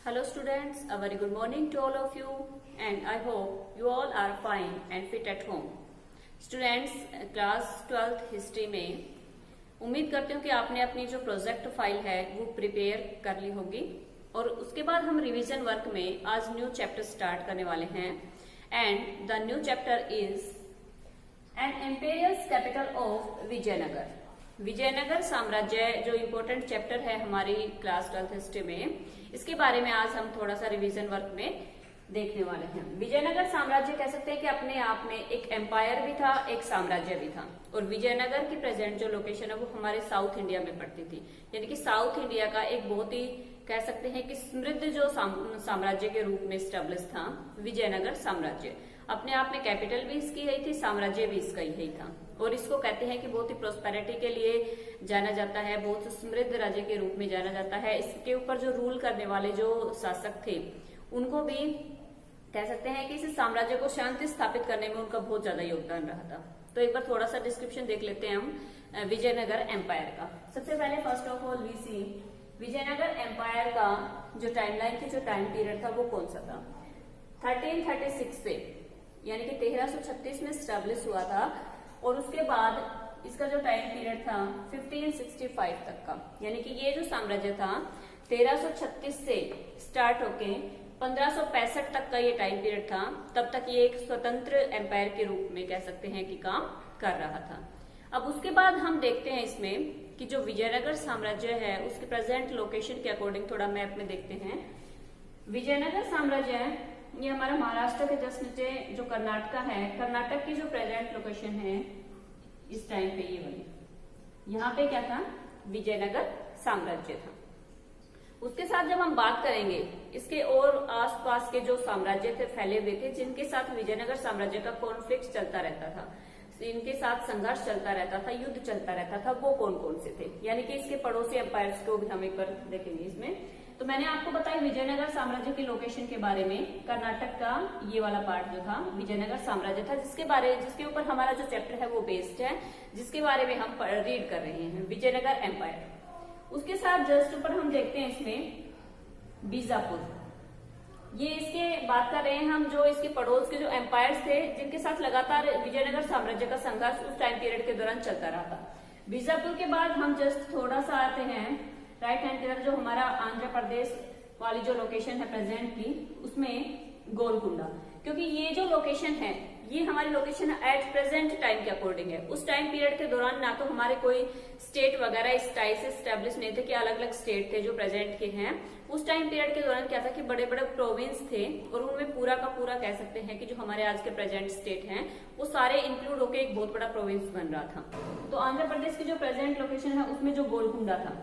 Hello students, a very good morning to all of you and I hope you all are fine and fit at home. Students, class 12th history में उम्मीद करती हूँ कि आपने अपनी जो project file है वो प्रिपेयर कर ली होगी और उसके बाद हम रिवीजन वर्क में आज न्यू चैप्टर स्टार्ट करने वाले हैं and the new chapter is an imperials capital of Vijayanagar. Vijayanagar साम्राज्य जो इम्पोर्टेंट चैप्टर है हमारी क्लास 12th हिस्ट्री में, इसके बारे में आज हम थोड़ा सा रिवीजन वर्क में देखने वाले हैं। विजयनगर साम्राज्य कह सकते हैं कि अपने आप में एक एम्पायर भी था, एक साम्राज्य भी था और विजयनगर की प्रेजेंट जो लोकेशन है वो हमारे साउथ इंडिया में पड़ती थी, यानी कि साउथ इंडिया का एक बहुत ही कह सकते हैं कि समृद्ध जो साम्राज्य के रूप में स्टेब्लिश था विजयनगर साम्राज्य। अपने आप में कैपिटल भी इसकी यही थी, साम्राज्य भी इसका यही था और इसको कहते हैं कि बहुत ही प्रोस्पेरिटी के लिए जाना जाता है, बहुत समृद्ध राज्य के रूप में जाना जाता है। इसके ऊपर जो रूल करने वाले जो शासक थे उनको भी कह सकते हैं कि इस साम्राज्य को शांति स्थापित करने में उनका बहुत ज्यादा योगदान रहा था। तो एक बार थोड़ा सा डिस्क्रिप्शन देख लेते हैं हम विजयनगर एम्पायर का। सबसे पहले first of all we see Vijayanagar empire का जो टाइमलाइन थी, जो टाइम पीरियड था वो कौन सा था। 1336 से यानी कि 1336 में स्टैब्लिश हुआ था और उसके बाद इसका जो टाइम पीरियड था 1565 तक का, यानी कि ये जो साम्राज्य था 1336 से स्टार्ट होके 1565 तक का ये टाइम पीरियड था। तब तक ये एक स्वतंत्र एम्पायर के रूप में कह सकते हैं कि काम कर रहा था। अब उसके बाद हम देखते हैं इसमें कि जो विजयनगर साम्राज्य है उसके प्रेजेंट लोकेशन के अकॉर्डिंग थोड़ा मैप में देखते हैं। विजयनगर साम्राज्य ये हमारा महाराष्ट्र के जस्ट नीचे जो कर्नाटका है, कर्नाटक की जो प्रेजेंट लोकेशन है इस टाइम पे ये वाली, यहाँ पे क्या था, विजयनगर साम्राज्य था। उसके साथ जब हम बात करेंगे इसके और आसपास के जो साम्राज्य थे फैले हुए थे जिनके साथ विजयनगर साम्राज्य का कॉन्फ्लिक्ट चलता रहता था, इनके साथ संघर्ष चलता रहता था, युद्ध चलता रहता था, वो कौन कौन से थे, यानी कि इसके पड़ोसी एम्पायर्स को भी हम एक बार देखेंगे इसमें। तो मैंने आपको बताया विजयनगर साम्राज्य की लोकेशन के बारे में, कर्नाटक का ये वाला पार्ट जो था विजयनगर साम्राज्य था, जिसके ऊपर हमारा जो चैप्टर है वो बेस्ड है, जिसके बारे में हम रीड कर रहे हैं, विजयनगर एम्पायर। उसके साथ जस्ट ऊपर हम देखते हैं इसमें बीजापुर, ये इसके बात कर रहे हैं हम जो इसके पड़ोस के जो एम्पायर्स थे जिनके साथ लगातार विजयनगर साम्राज्य का संघर्ष उस टाइम पीरियड के दौरान चलता रहा था। बीजापुर के बाद हम जस्ट थोड़ा सा आते हैं राइट हैंड की तरफ, जो हमारा आंध्र प्रदेश वाली जो लोकेशन है प्रेजेंट की, उसमें गोलकुंडा, क्योंकि ये जो लोकेशन है ये हमारी लोकेशन एट प्रेजेंट टाइम के अकॉर्डिंग है। उस टाइम पीरियड के दौरान ना तो हमारे कोई स्टेट वगैरह इस टाइप से स्टेब्लिश नहीं थे कि अलग अलग स्टेट थे जो प्रेजेंट के हैं। उस टाइम पीरियड के दौरान क्या था कि बड़े बड़े प्रोविंस थे और उनमें पूरा का पूरा कह सकते हैं कि जो हमारे आज के प्रेजेंट स्टेट हैं वो सारे इंक्लूड होकर एक बहुत बड़ा प्रोविंस बन रहा था। तो आंध्र प्रदेश की जो प्रेजेंट लोकेशन है उसमें जो गोलकुंडा था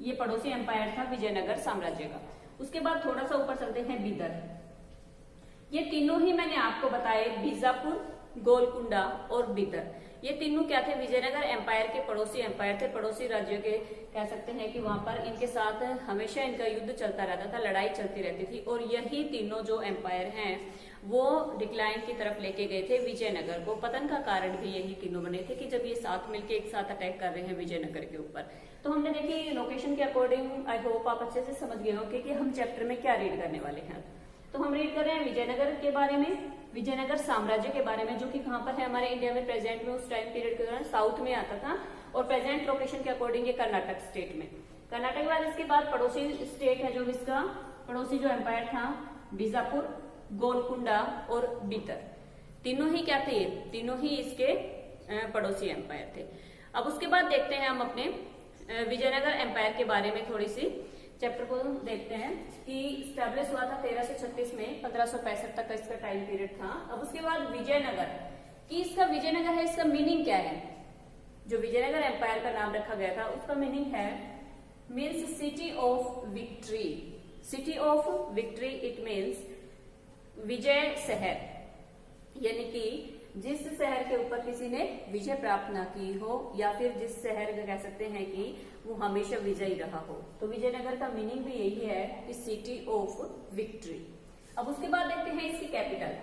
ये पड़ोसी एम्पायर था विजयनगर साम्राज्य का। उसके बाद थोड़ा सा ऊपर चलते हैं बीदर, ये तीनों ही मैंने आपको बताए, बीजापुर, गोलकुंडा और बीदर, ये तीनों क्या थे, विजयनगर एम्पायर के पड़ोसी एम्पायर थे, पड़ोसी राज्यों के कह सकते हैं कि वहां पर इनके साथ हमेशा इनका युद्ध चलता रहता था, लड़ाई चलती रहती थी और यही तीनों जो एम्पायर हैं वो डिक्लाइन की तरफ लेके गए थे विजयनगर को। पतन का कारण भी यही तीनों बने थे कि जब ये साथ मिलकर एक साथ अटैक कर रहे हैं विजयनगर के ऊपर। तो हमने देखी लोकेशन के अकॉर्डिंग, आई होप आप अच्छे से समझ गए होंगे कि हम चैप्टर में क्या रीड करने वाले हैं। तो हम रीड कर रहे हैं विजयनगर के बारे में, विजयनगर साम्राज्य के बारे में, जो कि कहाँ पर है हमारे इंडिया में प्रेजेंट में, उस टाइम पीरियड के दौरान साउथ में आता था और प्रेजेंट लोकेशन के अकॉर्डिंग ये कर्नाटक स्टेट में। कर्नाटक के बाद इसके बाद पड़ोसी स्टेट है जो इसका पड़ोसी जो एम्पायर था बीजापुर, गोलकुंडा और बीदर, तीनों ही क्या थे, तीनों ही इसके पड़ोसी एम्पायर थे। अब उसके बाद देखते हैं हम अपने विजयनगर एम्पायर के बारे में थोड़ी सी चैप्टर को देखते हैं कि स्टैब्लिश हुआ था 1336 में, 1565 तक का इसका टाइम पीरियड था। अब उसके बाद विजयनगर कि इसका विजयनगर है, इसका मीनिंग क्या है, जो विजयनगर एम्पायर का नाम रखा गया था उसका मीनिंग है means city of victory. City of victory it means विजय शहर, यानी कि जिस शहर के ऊपर किसी ने विजय प्राप्त ना की हो या फिर जिस शहर का कह सकते हैं कि वो हमेशा विजयी रहा हो। तो विजयनगर का मीनिंग भी यही है कि सिटी ऑफ विक्ट्री। अब उसके बाद देखते हैं इसकी कैपिटल।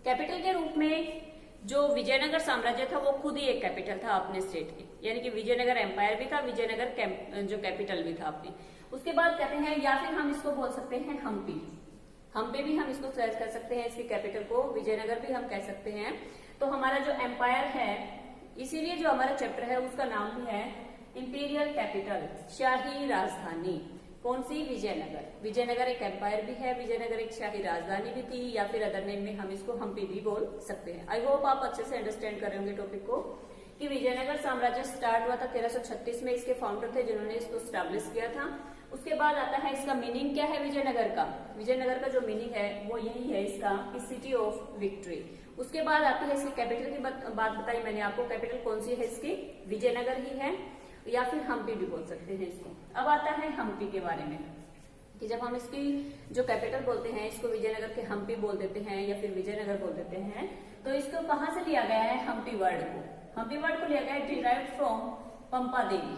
कैपिटल के रूप में जो विजयनगर साम्राज्य था वो खुद ही एक कैपिटल था अपने स्टेट की, यानी कि विजयनगर एम्पायर भी था, विजयनगर जो कैपिटल भी था अपनी। उसके बाद कहते हैं, या फिर हम इसको बोल सकते हैं हम्पी। हम्पी भी हम इसको सर्च कर सकते हैं, इसकी कैपिटल को विजयनगर भी हम कह सकते हैं। तो हमारा जो एम्पायर है, इसीलिए जो हमारा चैप्टर है उसका नाम भी है इंपीरियल कैपिटल, शाही राजधानी। कौन सी? विजयनगर। विजयनगर एक एम्पायर भी है, विजयनगर एक शाही राजधानी भी थी, या फिर अदर नेम में हम इसको हम्पी भी बोल सकते हैं। आई होप आप अच्छे से अंडरस्टैंड कर रहे होंगे टॉपिक को, कि विजयनगर साम्राज्य स्टार्ट हुआ था 1336 में। इसके फाउंडर थे जिन्होंने इसको स्टैब्लिश किया था। उसके बाद आता है इसका मीनिंग क्या है विजयनगर का। विजयनगर का जो मीनिंग है वो यही है इसका, कि सिटी ऑफ विक्ट्री। उसके बाद आती है इसकी कैपिटल की बात बताई मैंने आपको। कैपिटल कौन सी है इसकी? विजयनगर ही है, या फिर हम्पी भी बोल सकते हैं इसको। अब आता है हम्पी के बारे में, कि जब हम इसकी जो कैपिटल बोलते हैं इसको विजयनगर के हम्पी बोल देते हैं या फिर विजयनगर बोल देते हैं, तो इसको कहाँ से लिया गया है? हम्पी वर्ड को। हम्पी वर्ड को लिया गया है डिराइव्ड फ्रॉम पंपा देवी,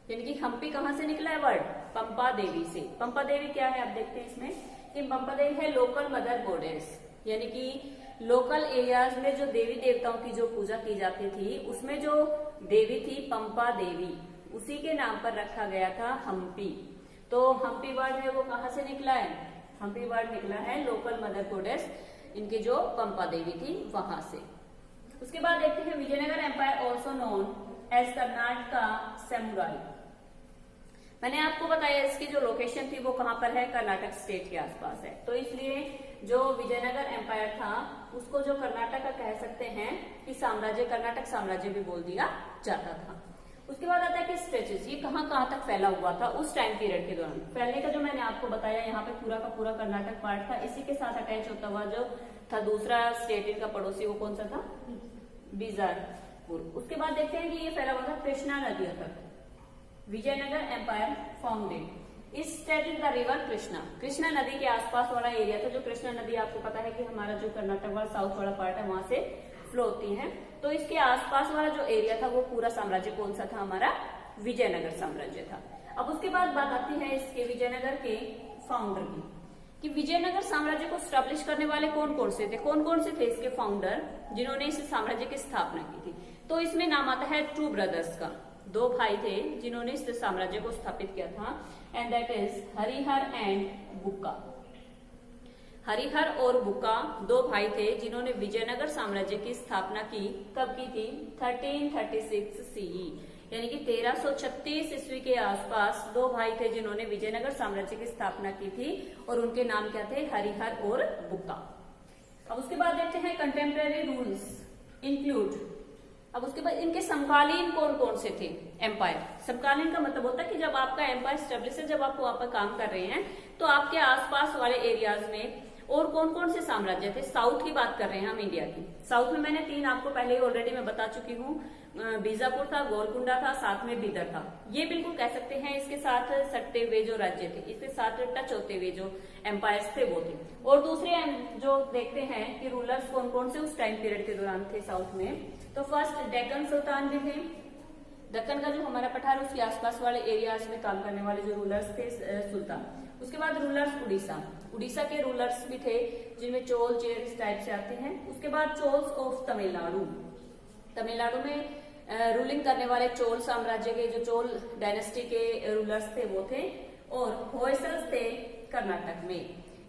यानी कि हम्पी कहाँ से निकला है वर्ड? पंपा देवी से। पंपा देवी क्या है आप देखते हैं इसमें, कि पंपा देवी है लोकल मदर गॉडेस, यानी कि लोकल एरियाज में जो देवी देवताओं की जो पूजा की जाती थी उसमें जो देवी थी पंपा देवी, उसी के नाम पर रखा गया था हम्पी। तो हम्पी वर्ड है वो कहाँ से निकला है? हम्पी वर्ड निकला है लोकल मदर गॉडेस, इनकी जो पंपा देवी थी वहां से। उसके बाद देखते हैं Vijayanagar empire also known as Karnataka सैमुराई। मैंने आपको बताया इसकी जो लोकेशन थी वो कहाँ पर है? कर्नाटक स्टेट के आसपास है। तो इसलिए जो विजयनगर एम्पायर था उसको जो कर्नाटक का कह सकते हैं कि साम्राज्य, कर्नाटक साम्राज्य भी बोल दिया जाता था। उसके बाद आता है कि स्ट्रेचेस, ये कहाँ कहाँ तक फैला हुआ था उस टाइम पीरियड के दौरान। फैलने का जो मैंने आपको बताया, यहाँ पे पूरा का पूरा कर्नाटक पार्ट था, इसी के साथ अटैच होता हुआ जो था दूसरा स्टेट इनका पड़ोसी, वो कौन सा था? बीजापुर। उसके बाद देखते हैं कि ये फैला हुआ था कृष्णा नदी तक। विजयनगर एम्पायर फाउंडेड इस state in the river Krishna. Krishna नदी के आसपास वाला एरिया था, जो कृष्णा नदी आपको पता है कि हमारा जो कर्नाटक वाला साउथ वाला पार्ट है वहां से फ्लो होती है। तो इसके आसपास वाला जो एरिया था वो पूरा साम्राज्य कौन सा था? हमारा विजयनगर साम्राज्य था। अब उसके बाद बात आती है इसके विजयनगर के फाउंडर की, कि विजयनगर साम्राज्य को स्टैब्लिश करने वाले कौन कौन से थे, कौन कौन से थे इसके फाउंडर जिन्होंने इस साम्राज्य की स्थापना की थी। तो इसमें नाम आता है टू ब्रदर्स का। दो भाई थे जिन्होंने इस साम्राज्य को स्थापित किया था, and that is Harihara and Bukka. Harihara और बुक्का दो भाई थे जिन्होंने विजयनगर साम्राज्य की स्थापना की। कब की थी? 1336 सीई, यानी कि 1336 ईस्वी के आसपास दो भाई थे जिन्होंने विजयनगर साम्राज्य की स्थापना की थी, और उनके नाम क्या थे? हरिहर और बुक्का। अब उसके बाद देखते हैं कंटेम्प्रेरी रूल्स इंक्लूड। अब उसके बाद इनके समकालीन कौन कौन से थे एम्पायर। समकालीन का मतलब होता है कि जब आपका एम्पायर स्टेब्लिश है, जब आप वहां पर काम कर रहे हैं, तो आपके आसपास वाले एरियाज में और कौन कौन से साम्राज्य थे। साउथ की बात कर रहे हैं हम, इंडिया की। साउथ में मैंने तीन आपको पहले ही ऑलरेडी मैं बता चुकी हूँ, बीजापुर था, गोलकुंडा था, साथ में बीदर था। ये बिल्कुल कह सकते हैं इसके साथ सटते हुए जो राज्य थे, इसके साथ टच होते हुए जो एम्पायर्स थे वो थे। और दूसरे जो देखते हैं कि रूलर्स कौन कौन से उस टाइम पीरियड के दौरान थे साउथ में, तो फर्स्ट डेक्कन सुल्तान भी थे। दक्कन का जो हमारा पठार उसके आसपास वाले एरियाज में काम करने वाले जो रूलर्स थे सुल्तान। उसके बाद रूलर्स उड़ीसा, उड़ीसा के रूलर्स भी थे जिनमें चोल चेर इस टाइप से आते हैं। उसके बाद चोल्स ऑफ तमिलनाडु, तमिलनाडु में रूलिंग करने वाले चोल साम्राज्य के जो चोल डायनेस्टी के रूलर्स थे वो थे। और होयसल्स थे कर्नाटक में।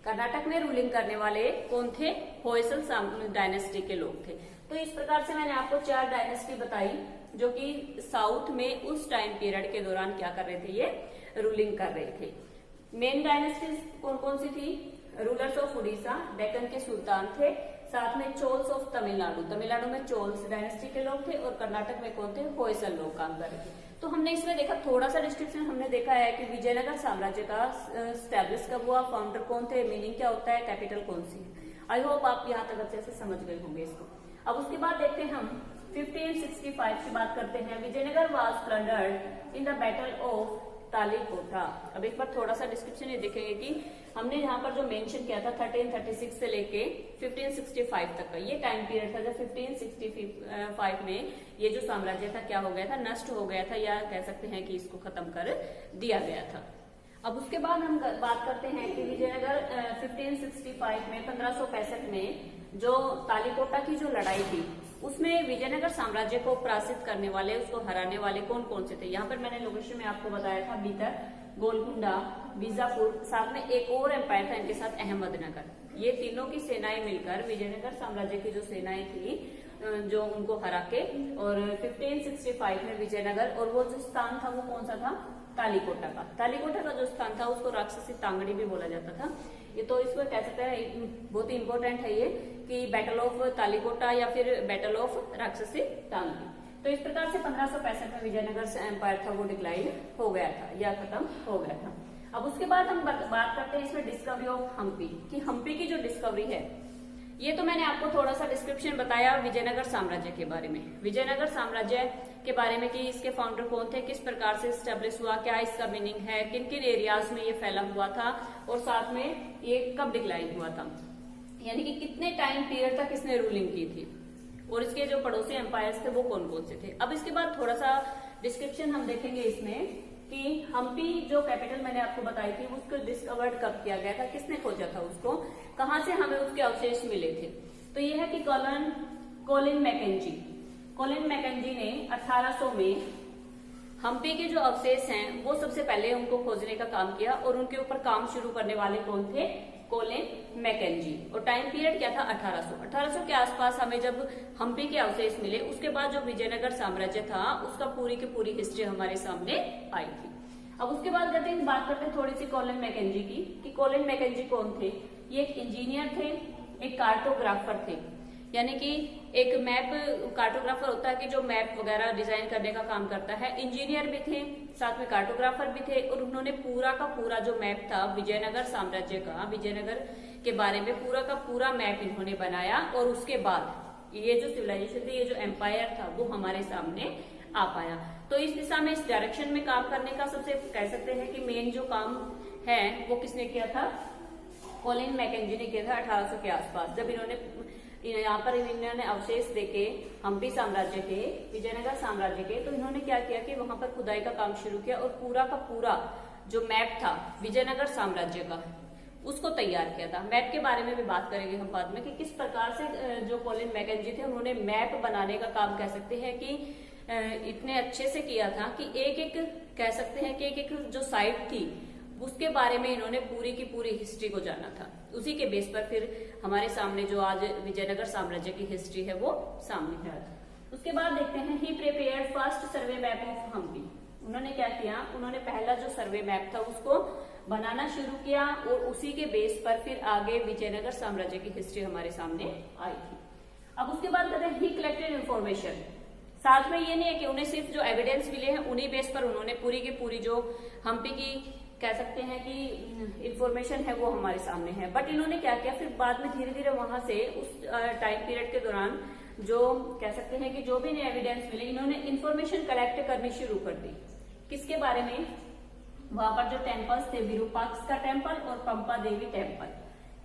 कर्नाटक में रूलिंग करने वाले कौन थे? होयसल डायनेस्टी के लोग थे। तो इस प्रकार से मैंने आपको चार डायनेस्टी बताई जो कि साउथ में उस टाइम पीरियड के दौरान क्या कर रहे थे? ये रूलिंग कर रहे थे। मेन डायनेस्टीज कौन कौन सी थी? रूलर्स ऑफ उड़ीसा, डेक्कन के सुल्तान थे, साथ में चोल्स ऑफ तमिलनाडु, तमिलनाडु में चोल्स डायनेस्टी के लोग थे, और कर्नाटक में कौन थे? होयसल लोग काम कर रहे थे। तो हमने इसमें देखा, थोड़ा सा डिस्क्रिप्शन हमने देखा है कि विजयनगर साम्राज्य का स्टैब्लिश कब हुआ, फाउंडर कौन थे, मीनिंग क्या होता है, कैपिटल कौन सी है। आई होप आप यहाँ तक अच्छे से समझ गए होंगे इसको। अब उसके बाद देखते हैं हम 1565 की बात करते हैं। Vijayanagar was plundered in the battle of Talikota. अब एक बार थोड़ा सा डिस्क्रिप्शन ये देखेंगे कि हमने यहाँ पर जो मेंशन किया था 1336 से लेके 1565 तक का ये टाइम पीरियड था, जब 1565 में ये जो साम्राज्य था क्या हो गया था? नष्ट हो गया था, या कह सकते हैं कि इसको खत्म कर दिया गया था। अब उसके बाद हम बात करते हैं कि विजयनगर 1565 में 1565 में जो तालीकोटा की जो लड़ाई थी उसमें विजयनगर साम्राज्य को पराजित करने वाले, उसको हराने वाले कौन कौन से थे? यहाँ पर मैंने लोकेशन में आपको बताया था बीदर, गोलकुंडा, बीजापुर, साथ में एक और एम्पायर था इनके साथ अहमदनगर। ये तीनों की सेनाएं मिलकर विजयनगर साम्राज्य की जो सेनाएं थी जो उनको हरा के और 1565 में विजयनगर, और वो जो स्थान था वो कौन सा था, तालीकोटा का। तालीकोटा का जो स्थान था उसको राक्षसी तांगड़ी भी बोला जाता था। ये तो इसको कह सकते हैं, बहुत ही इंपॉर्टेंट है ये कि बैटल ऑफ तालीकोटा या फिर बैटल ऑफ राक्षसी तांगड़ी। तो इस प्रकार से 1565 में विजयनगर एम्पायर था वो डिक्लाइन हो गया था या खत्म हो गया था। अब उसके बाद हम बात करते हैं इसमें डिस्कवरी ऑफ हम्पी, कि हम्पी की जो डिस्कवरी है, ये तो मैंने आपको थोड़ा सा डिस्क्रिप्शन बताया विजयनगर साम्राज्य के बारे में, विजयनगर साम्राज्य के बारे में कि इसके फाउंडर कौन थे, किस प्रकार से स्टेब्लिश हुआ, क्या इसका मीनिंग है, किन किन एरियाज में ये फैला हुआ था, और साथ में ये कब डिक्लाइन हुआ था, यानी कि कितने टाइम पीरियड तक इसने रूलिंग की थी, और इसके जो पड़ोसी एम्पायर्स थे वो कौन कौन से थे। अब इसके बाद थोड़ा सा डिस्क्रिप्शन हम देखेंगे इसमें कि हम्पी जो कैपिटल मैंने आपको बताई थी उसको डिस्कवर्ड कब किया गया था, किसने खोजा था उसको, कहां से हमें उसके अवशेष मिले थे। तो यह है कि कोलिन मैकेंजी ने 1800 में हम्पी के जो अवशेष हैं वो सबसे पहले उनको खोजने का काम किया, और उनके ऊपर काम शुरू करने वाले कौन थे, कोलिन मैकेंजी। और टाइम पीरियड क्या था, 1800 के आसपास हमें जब हम्पी के अवशेष मिले, उसके बाद जो विजयनगर साम्राज्य था उसका पूरी की पूरी हिस्ट्री हमारे सामने आई थी। अब उसके बाद बात करते हैं थोड़ी सी कोलिन मैकेंजी की, कि कोलिन मैकेंजी कौन थे। ये एक इंजीनियर थे, एक कार्टोग्राफर थे, यानी कि एक मैप कार्टोग्राफर होता है कि जो मैप वगैरह डिजाइन करने का काम करता है, इंजीनियर भी थे, साथ में कार्टोग्राफर भी थे, और उन्होंने पूरा का पूरा जो मैप था विजयनगर साम्राज्य का, विजयनगर के बारे में पूरा का पूरा मैप इन्होंने बनाया, और उसके बाद ये जो सिविलाइजेशन थी, ये जो एम्पायर था वो हमारे सामने आ पाया। तो इस दिशा में, इस डायरेक्शन में काम करने का सबसे कह सकते हैं कि मेन जो काम है वो किसने किया था, कोलिन मैकेंजी ने किया था 1800 के आसपास। जब यहाँ पर इन्होंने अवशेष देखे हम्पी साम्राज्य के, विजयनगर साम्राज्य के, तो इन्होंने क्या किया कि वहां पर खुदाई का काम शुरू किया, और पूरा का पूरा जो मैप था विजयनगर साम्राज्य का उसको तैयार किया था। मैप के बारे में भी बात करेंगे हम बाद में कि किस प्रकार से जो कोलिन मैकेंजी थे उन्होंने मैप बनाने का काम कह सकते हैं कि इतने अच्छे से किया था कि एक एक कह सकते हैं कि एक एक जो साइट थी उसके बारे में इन्होंने पूरी की पूरी हिस्ट्री को जाना था। उसी के बेस पर फिर हमारे सामने जो आज विजयनगर साम्राज्य की हिस्ट्री है वो सामने है। उसके बाद देखते हैं he prepared first survey map of Hampi. उन्होंने क्या किया, उन्होंने पहला जो सर्वे मैप था उसको बनाना शुरू किया, और उसी के बेस पर फिर आगे विजयनगर साम्राज्य की हिस्ट्री हमारे सामने आई थी। अब उसके बाद कहते हैं ही कलेक्टेड इन्फॉर्मेशन। साथ में ये नहीं है कि उन्हें सिर्फ जो एविडेंस मिले हैं उन्हीं बेस पर उन्होंने पूरी की पूरी जो हम्पी की कह सकते हैं कि इंफॉर्मेशन है वो हमारे सामने है, बट इन्होंने क्या किया फिर बाद में धीरे धीरे वहां से उस टाइम पीरियड के दौरान जो कह सकते हैं कि जो भी इन्हें एविडेंस मिले, इन्होंने इंफॉर्मेशन कलेक्ट करनी शुरू कर दी। किसके बारे में, वहां पर जो टेम्पल्स थे, विरूपाक्ष का टेम्पल और पंपा देवी टेम्पल,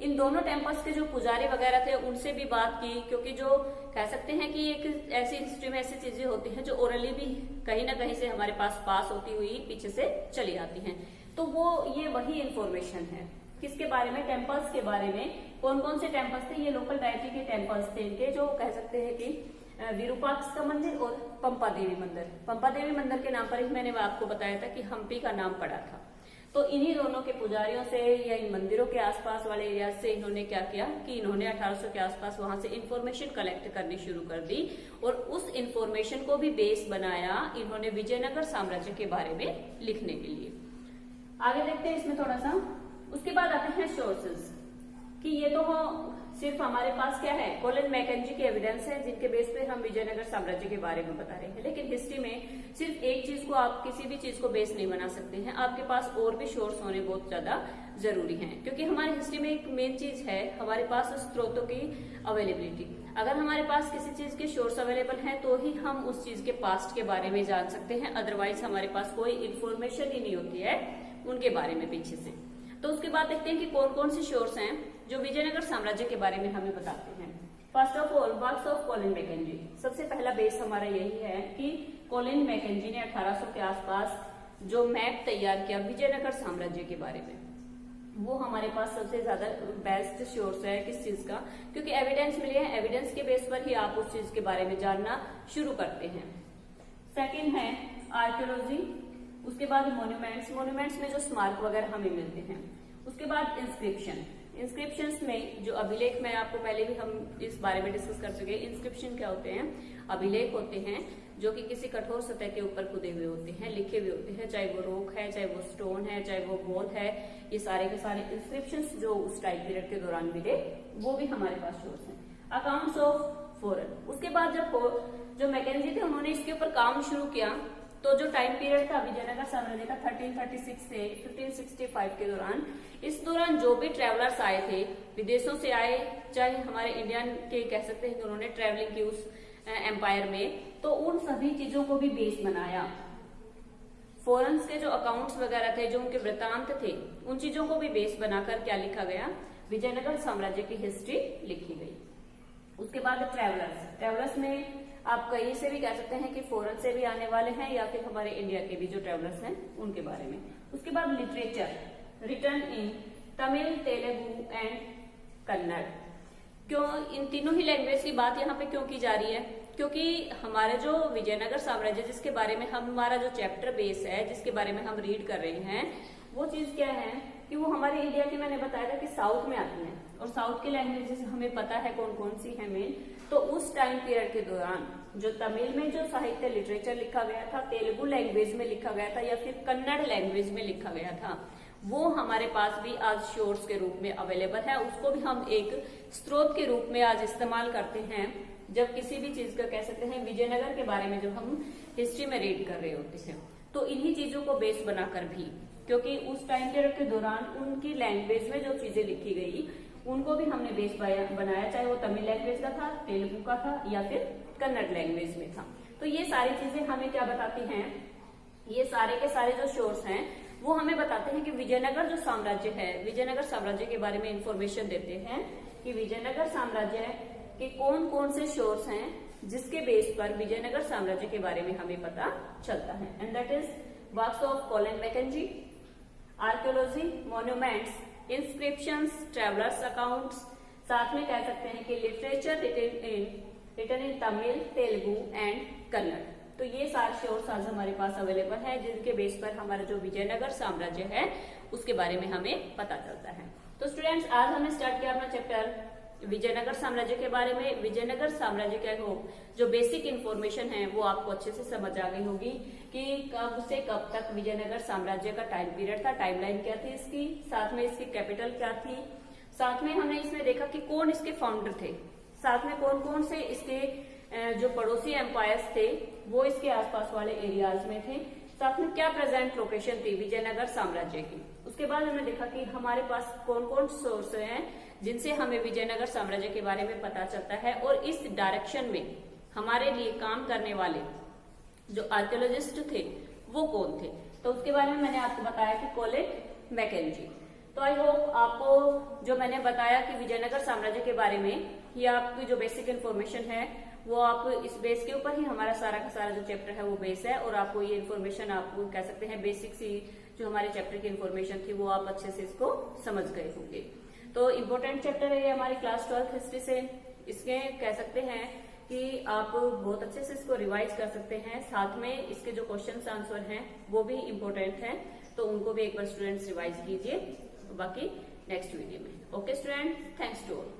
इन दोनों टेम्पल्स के जो पुजारी वगैरह थे उनसे भी बात की, क्योंकि जो कह सकते हैं कि एक ऐसी हिस्ट्री में ऐसी चीजें होती हैं जो ओरली भी कहीं ना कहीं से हमारे पास होती हुई पीछे से चली आती हैं, तो वो ये वही इंफॉर्मेशन है। किसके बारे में, टेम्पल्स के बारे में। कौन कौन से टेम्पल्स थे, ये लोकल डायटी के टेम्पल्स थे इनके, जो कह सकते हैं कि विरूपाक्ष का मंदिर और पंपा देवी मंदिर। पंपा देवी मंदिर के नाम पर ही मैंने आपको बताया था कि हम्पी का नाम पड़ा था। तो इन्हीं दोनों के पुजारियों से या इन मंदिरों के आसपास वाले एरिया से इन्होंने क्या किया कि इन्होंने 1800 के आसपास वहां से इंफॉर्मेशन कलेक्ट करनी शुरू कर दी, और उस इंफॉर्मेशन को भी बेस बनाया इन्होंने विजयनगर साम्राज्य के बारे में लिखने के लिए। आगे देखते हैं इसमें थोड़ा सा। उसके बाद आते हैं सोर्सेज, कि ये तो सिर्फ हमारे पास क्या है, कोलिन मैकेंजी के एविडेंस है जिनके बेस पे हम विजयनगर साम्राज्य के बारे में बता रहे हैं। लेकिन हिस्ट्री में सिर्फ एक चीज को, आप किसी भी चीज को बेस नहीं बना सकते हैं, आपके पास और भी सोर्स होने बहुत ज्यादा जरूरी हैं, क्योंकि हमारी हिस्ट्री में एक मेन चीज है हमारे पास स्रोतों की अवेलेबिलिटी। अगर हमारे पास किसी चीज के सोर्स अवेलेबल है तो ही हम उस चीज के पास्ट के बारे में जान सकते हैं, अदरवाइज हमारे पास कोई इन्फॉर्मेशन ही नहीं होती है उनके बारे में पीछे से। तो उसके बाद देखते हैं कि कौन कौन से सोर्स हैं जो विजयनगर साम्राज्य के बारे में हमें बताते हैं। First of all works of Colin Mackenzie. सबसे पहला बेस हमारा यही है कि कोलिन मैकेंजी ने 1800 के आसपास जो मैप तैयार किया विजयनगर साम्राज्य के बारे में, वो हमारे पास सबसे ज्यादा बेस्ट सोर्स है। किस चीज का, क्योंकि एविडेंस मिले हैं, एविडेंस के बेस पर ही आप उस चीज के बारे में जानना शुरू करते हैं। सेकंड है आर्कियोलॉजी। उसके बाद मॉन्यूमेंट्स, मॉन्यूमेंट्स में जो स्मारक वगैरह हमें मिलते हैं। उसके बाद इंस्क्रिप्शन, इंस्क्रिप्शंस में जो अभिलेख, मैं आपको पहले भी हम इस बारे में डिस्कस कर चुके हैं। इंस्क्रिप्शन क्या होते हैं? अभिलेख होते हैं जो कि किसी कठोर सतह के ऊपर खुदे हुए होते हैं, लिखे हुए होते हैं, चाहे वो रॉक है, चाहे वो स्टोन है, चाहे वो वॉल है। ये सारे के सारे इंस्क्रिप्शंस जो उस टाइम पीरियड के दौरान मिले वो भी हमारे पास सोर्स हैं। अकाउंट्स ऑफ फॉरेन, उसके बाद जब जो मैकेंजी थे उन्होंने इसके ऊपर काम शुरू किया, तो जो टाइम पीरियड था विजयनगर साम्राज्य का 1336 से 1565 के दौरान, इस दौरान जो भी ट्रेवलर्स आए थे, विदेशों से आए, चाहे हमारे इंडियन के कह सकते हैं कि उन्होंने ट्रेवलिंग की उस एम्पायर में, तो उन सभी चीजों को भी बेस बनाया। फॉरेन्स के जो अकाउंट्स वगैरह थे, जो उनके वृत्तांत थे, उन चीजों को भी बेस बनाकर क्या लिखा गया? विजयनगर साम्राज्य की हिस्ट्री लिखी गई। उसके बाद ट्रेवलर्स, ट्रेवलर्स में आप कहीं से भी कह सकते हैं कि फॉरेन से भी आने वाले हैं या फिर हमारे इंडिया के भी जो ट्रेवलर्स हैं उनके बारे में। उसके बाद literature, return in Tamil, Telugu and Kannada. क्यों इन तीनों ही लैंग्वेज की बात यहाँ पे क्यों की जा रही है? क्योंकि हमारे जो विजयनगर साम्राज्य जिसके बारे में हमारा जो चैप्टर बेस है, जिसके बारे में हम रीड कर रहे हैं, वो चीज क्या है कि वो हमारे इंडिया की, मैंने बताया था कि साउथ में आती है, और साउथ की लैंग्वेजेस हमें पता है कौन कौन सी है मेन। तो उस टाइम पीरियड के दौरान जो तमिल में जो साहित्य लिटरेचर लिखा गया था, तेलुगु लैंग्वेज में लिखा गया था या फिर कन्नड़ लैंग्वेज में लिखा गया था, वो हमारे पास भी आज सोर्स के रूप में अवेलेबल है। उसको भी हम एक स्रोत के रूप में आज इस्तेमाल करते हैं जब किसी भी चीज का कह सकते हैं विजयनगर के बारे में जब हम हिस्ट्री में रीड कर रहे होते हैं। तो इन्हीं चीजों को बेस बनाकर भी, क्योंकि उस टाइम पीरियड के दौरान उनकी लैंग्वेज में जो चीजें लिखी गई उनको भी हमने बेस बनाया, चाहे वो तमिल लैंग्वेज का था, तेलुगु का था या फिर कन्नड़ लैंग्वेज में था। तो ये सारी चीजें हमें क्या बताती हैं? ये सारे के सारे जो सोर्स हैं वो हमें बताते हैं कि विजयनगर जो साम्राज्य है, विजयनगर साम्राज्य के बारे में इंफॉर्मेशन देते हैं कि विजयनगर साम्राज्य के कौन कौन से सोर्स हैं जिसके बेस पर विजयनगर साम्राज्य के बारे में हमें पता चलता है। And that is works of Colin Mackenzie, archaeology, monuments, inscriptions, travellers accounts, साथ में कह सकते हैं कि literature written in Tamil, Telugu and Kannada. तो ये सारे सोर्स आज हमारे पास अवेलेबल है जिनके बेस पर हमारा जो विजयनगर साम्राज्य है उसके बारे में हमें पता चलता है। तो स्टूडेंट्स, आज हमने स्टार्ट किया अपना चैप्टर विजयनगर साम्राज्य के बारे में। विजयनगर साम्राज्य क्या हो, जो बेसिक इन्फॉर्मेशन है वो आपको अच्छे से समझ आ गई होगी कि कब से कब तक विजयनगर साम्राज्य का टाइम पीरियड था, टाइमलाइन क्या थी इसकी, साथ में इसकी कैपिटल क्या थी, साथ में हमने इसमें देखा कि कौन इसके फाउंडर थे, साथ में कौन कौन से इसके जो पड़ोसी एम्पायर्स थे वो इसके आसपास वाले एरियाज में थे, साथ में क्या प्रेजेंट लोकेशन थी विजयनगर साम्राज्य की। उसके बाद हमने देखा कि हमारे पास कौन कौन सोर्स हैं जिनसे हमें विजयनगर साम्राज्य के बारे में पता चलता है, और इस डायरेक्शन में हमारे लिए काम करने वाले जो आर्कियोलॉजिस्ट थे वो कौन थे। तो उसके बारे में मैंने आपको बताया कि कॉलिन मैकेंजी। तो आई होप आपको जो मैंने बताया कि विजयनगर साम्राज्य के बारे में, ये आपकी जो बेसिक इन्फॉर्मेशन है वो आप इस बेस के ऊपर ही हमारा सारा का सारा जो चैप्टर है वो बेस है, और आपको ये इन्फॉर्मेशन आपको कह सकते हैं बेसिक सी जो हमारे चैप्टर की इन्फॉर्मेशन थी वो आप अच्छे से इसको समझ गए होंगे। तो इम्पोर्टेंट चैप्टर है ये हमारी क्लास 12th हिस्ट्री से। इसके कह सकते हैं कि आप बहुत अच्छे से इसको रिवाइज कर सकते हैं, साथ में इसके जो क्वेश्चन आंसर हैं वो भी इम्पोर्टेंट हैं, तो उनको भी एक बार स्टूडेंट्स रिवाइज कीजिए। बाकी नेक्स्ट वीडियो में। Okay student, thanks to all.